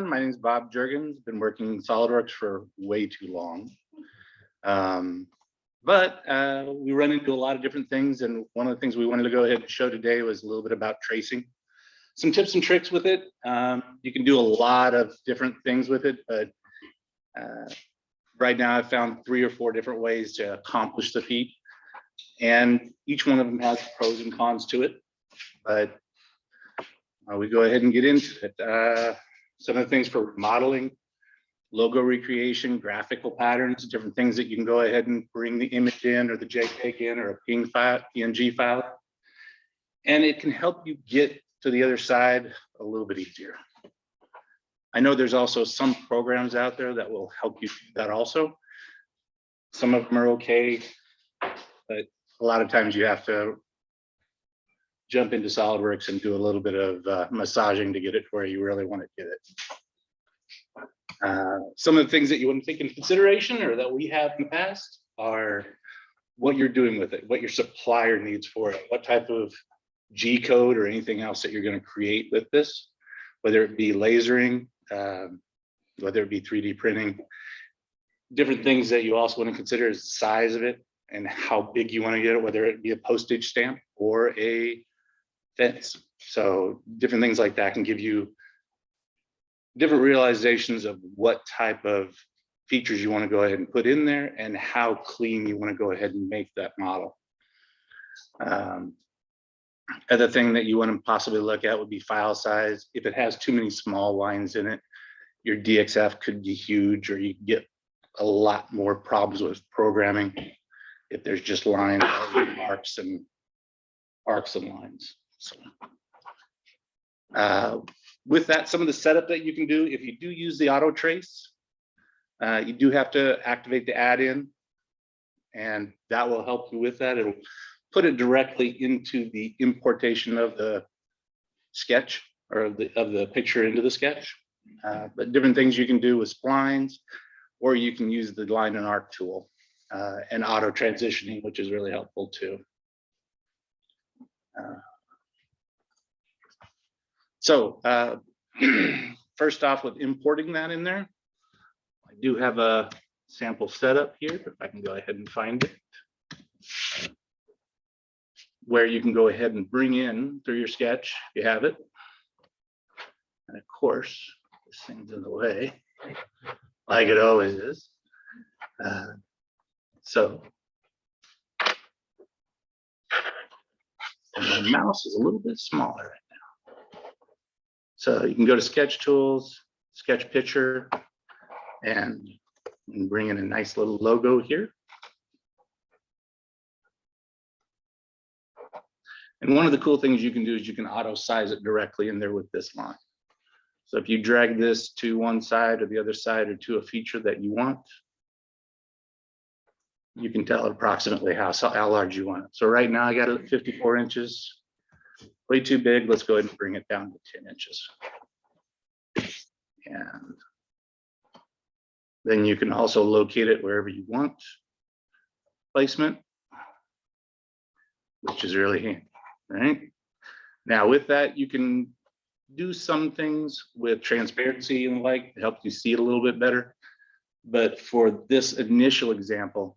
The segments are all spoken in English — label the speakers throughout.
Speaker 1: My name is Bob Juergens. Been working in SolidWorks for way too long. But we run into a lot of different things, and one of the things we wanted to go ahead and show today was a little bit about tracing. Some tips and tricks with it. You can do a lot of different things with it, but right now I've found 3 or 4 different ways to accomplish the feat, and each one of them has pros and cons to it. But we go ahead and get into it. Some of the things for modeling, logo recreation, graphical patterns, different things that you can go ahead and bring the image in, or the JPEG in, or a PNG file. And it can help you get to the other side a little bit easier. I know there's also some programs out there that will help you do that also. Some of them are okay, but a lot of times you have to jump into SolidWorks and do a little bit of massaging to get it where you really want to get it. Some of the things that you want to take into consideration, or that we have in the past, are what you're doing with it, what your supplier needs for it, what type of G code or anything else that you're going to create with this, whether it be lasering, whether it be 3D printing. Different things that you also want to consider is the size of it and how big you want to get it, whether it be a postage stamp or a fence. So different things like that can give you different realizations of what type of features you want to go ahead and put in there and how clean you want to go ahead and make that model. Other thing that you want to possibly look at would be file size. If it has too many small lines in it, your DXF could be huge, or you get a lot more problems with programming if there's just lines, arcs and lines. So with that, some of the setup that you can do, if you do use the Autotrace, you do have to activate the add-in, and that will help you with that. It'll put it directly into the importation of the sketch, or of the picture into the sketch. But different things you can do with splines, or you can use the line and arc tool and auto transitioning, which is really helpful too. So first off, with importing that in there, I do have a sample setup here, if I can go ahead and find it, where you can go ahead and bring in through your sketch, if you have it. And of course, this thing's in the way, like it always is. So and my mouse is a little bit smaller right now. So you can go to Sketch Tools, Sketch Picture, and bring in a nice little logo here. And one of the cool things you can do is you can auto size it directly in there with this line. So if you drag this to one side or the other side, or to a feature that you want, you can tell approximately how large you want it. So right now I got it at 54 inches, way too big. Let's go ahead and bring it down to 10 inches. And then you can also locate it wherever you want. Placement, which is really handy, right? Now with that, you can do some things with transparency and like to help you see it a little bit better. But for this initial example,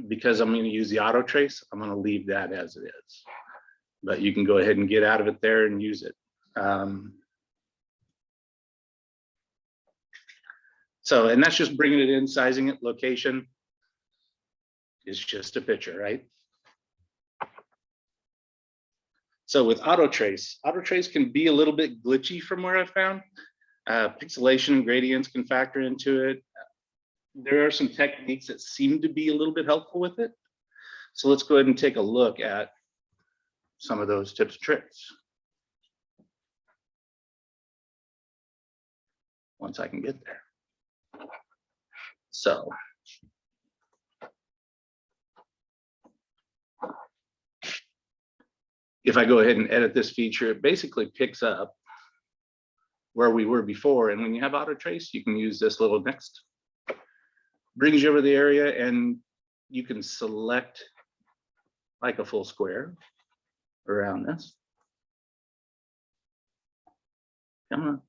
Speaker 1: because I'm going to use the Autotrace, I'm going to leave that as it is. But you can go ahead and get out of it there and use it. So, and that's just bringing it in, sizing it, location is just a picture, right? So with Autotrace, Autotrace can be a little bit glitchy from where I found. Pixelation and gradients can factor into it. There are some techniques that seem to be a little bit helpful with it. So let's go ahead and take a look at some of those tips and tricks. Once I can get there. So if I go ahead and edit this feature, it basically picks up where we were before. And when you have Autotrace, you can use this little next. Brings you over the area, and you can select like a full square around this. Come on.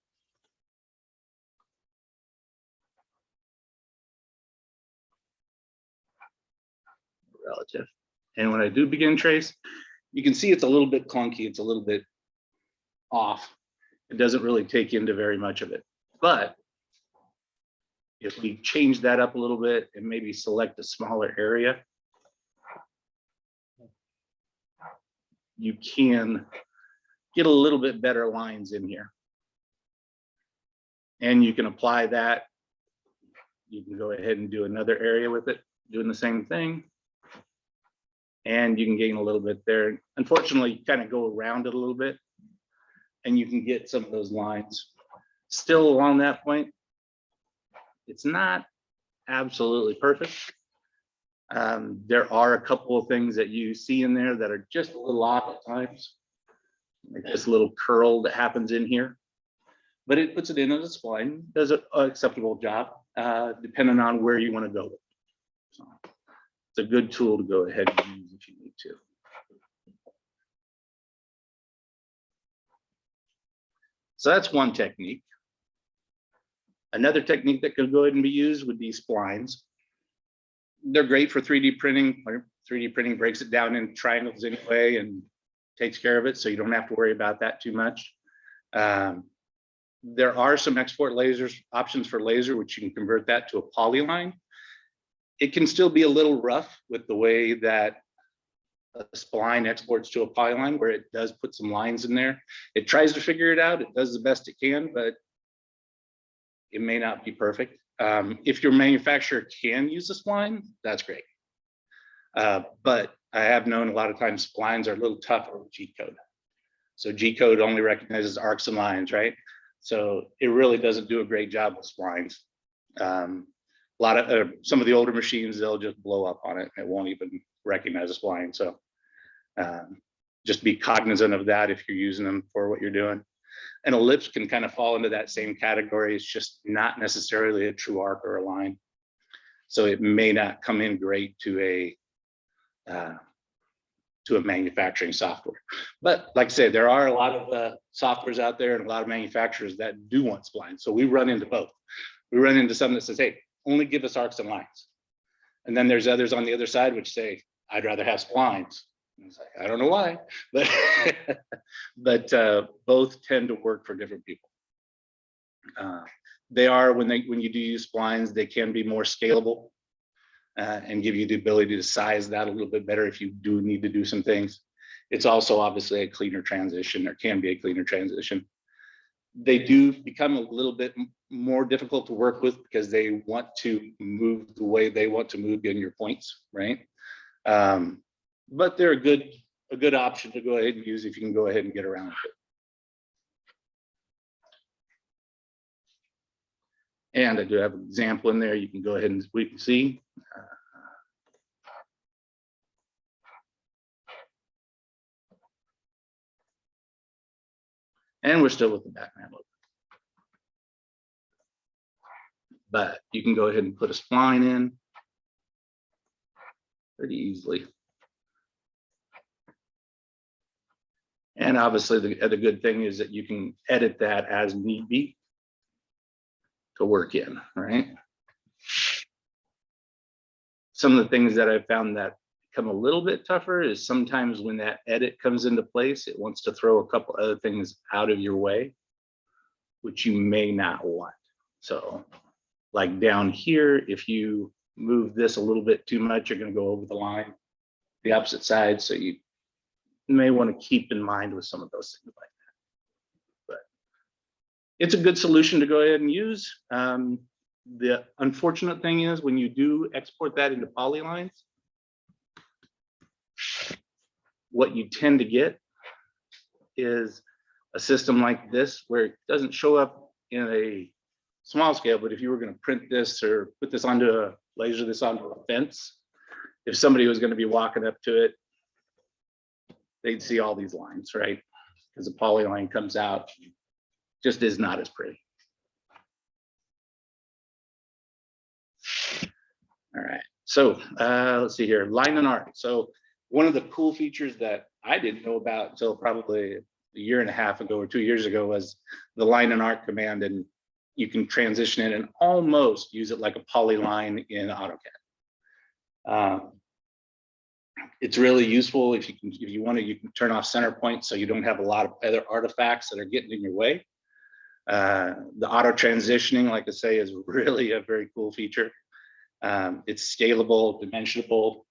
Speaker 1: relative. And when I do begin trace, you can see it's a little bit clunky. It's a little bit off. It doesn't really take into very much of it. But if we change that up a little bit and maybe select a smaller area, you can get a little bit better lines in here. And you can apply that. You can go ahead and do another area with it, doing the same thing. And you can gain a little bit there. Unfortunately, you kind of go around it a little bit and you can get some of those lines. Still along that point, it's not absolutely perfect. There are a couple of things that you see in there that are just a little off at times. Like this little curl that happens in here. But it puts it in as a spline, does an acceptable job, depending on where you want to go with it. So it's a good tool to go ahead and use if you need to. So that's one technique. Another technique that could go ahead and be used would be splines. They're great for 3D printing. 3D printing breaks it down into triangles anyway and takes care of it, so you don't have to worry about that too much. There are some export lasers options for laser, which you can convert that to a polyline. It can still be a little rough with the way that a spline exports to a polyline, where it does put some lines in there. It tries to figure it out. It does the best it can, but it may not be perfect. If your manufacturer can use a spline, that's great. But I have known a lot of times splines are a little tougher with G-code. So G-code only recognizes arcs and lines, right? So it really doesn't do a great job with splines. Some of the older machines, they'll just blow up on it. It won't even recognize a spline. So just be cognizant of that if you're using them for what you're doing. An ellipse can kind of fall into that same category. It's just not necessarily a true arc or a line. So it may not come in great to a manufacturing software. But like I said, there are a lot of softwares out there and a lot of manufacturers that do want splines. So we run into both. We run into some that says, hey, only give us arcs and lines. And then there's others on the other side which say, I'd rather have splines. And it's like, I don't know why, but but both tend to work for different people. They are, when you do use splines, they can be more scalable and give you the ability to size that a little bit better if you do need to do some things. It's also obviously a cleaner transition, or can be a cleaner transition. They do become a little bit more difficult to work with because they want to move the way they want to move in your points, right? But they're a good option to go ahead and use if you can go ahead and get around it. And I do have an example in there. You can go ahead and we can see. And we're still with the Batman logo. But you can go ahead and put a spline in pretty easily. And obviously the other good thing is that you can edit that as need be to work in, right? Some of the things that I've found that become a little bit tougher is sometimes when that edit comes into place, it wants to throw a couple other things out of your way, which you may not want. So like down here, if you move this a little bit too much, you're going to go over the line, the opposite side. So you may want to keep in mind with some of those things like that. But it's a good solution to go ahead and use. The unfortunate thing is when you do export that into polylines, what you tend to get is a system like this where it doesn't show up in a small scale, but if you were going to print this or put this onto a laser this onto a fence, if somebody was going to be walking up to it, they'd see all these lines, right? Because the polyline comes out, just is not as pretty. All right, so let's see here, line and arc. So one of the cool features that I didn't know about until probably a year and a half ago or 2 years ago was the line and arc command, and you can transition it and almost use it like a polyline in AutoCAD. It's really useful if you want to, you can turn off center point so you don't have a lot of other artifacts that are getting in your way. The auto transitioning, like I say, is really a very cool feature. It's scalable, dimensionable,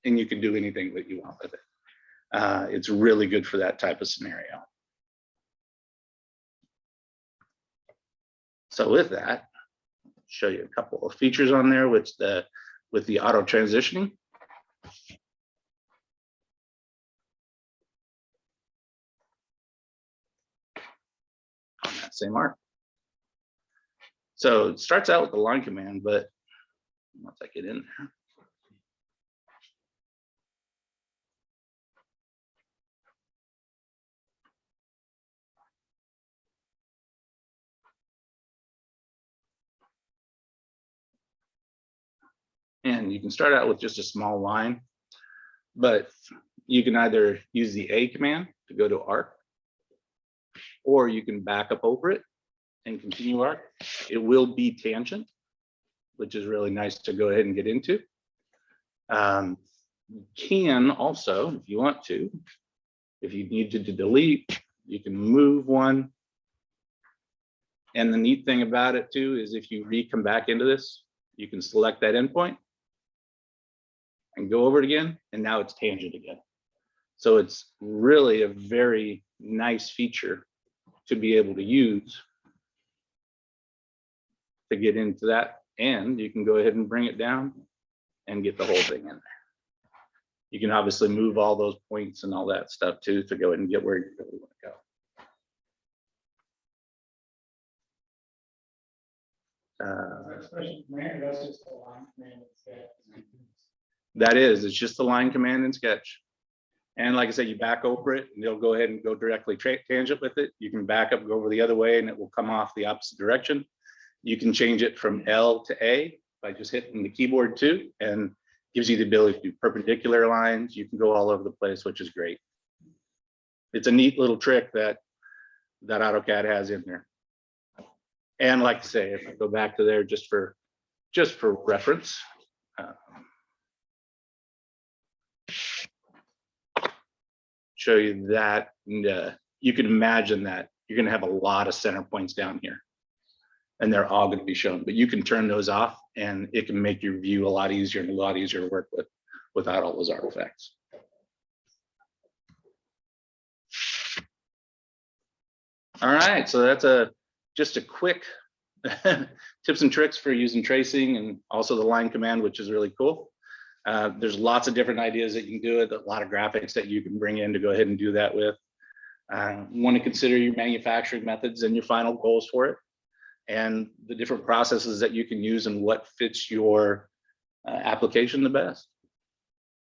Speaker 1: and you can do anything that you want with it. It's really good for that type of scenario. So with that, I'll show you a couple of features on there with the auto transitioning. On that same arc. So it starts out with the line command, but once I get in there. And you can start out with just a small line, but you can either use the A command to go to arc, or you can back up over it and continue arc. It will be tangent, which is really nice to go ahead and get into. You can also, if you want to, if you need to delete, you can move one. And the neat thing about it too is if you come back into this, you can select that endpoint and go over it again, and now it's tangent again. So it's really a very nice feature to be able to use to get into that. And you can go ahead and bring it down and get the whole thing in there. You can obviously move all those points and all that stuff too to go ahead and get where you really want to go. It's just the line command in Sketch. And like I said, you back over it and it'll go ahead and go directly tangent with it. You can back up, go over the other way, and it will come off the opposite direction. You can change it from L to A by just hitting the keyboard too, and gives you the ability to do perpendicular lines. You can go all over the place, which is great. It's a neat little trick that AutoCAD has in there. And like I say, if I go back to there just for reference, show you that, and you can imagine that you're going to have a lot of center points down here, and they're all going to be shown. But you can turn those off, and it can make your view a lot easier and a lot easier to work with without all those artifacts. All right, so that's just a quick tips and tricks for using tracing and also the line command, which is really cool. There's lots of different ideas that you can do it, a lot of graphics that you can bring in to go ahead and do that with. Want to consider your manufacturing methods and your final goals for it, and the different processes that you can use and what fits your application the best.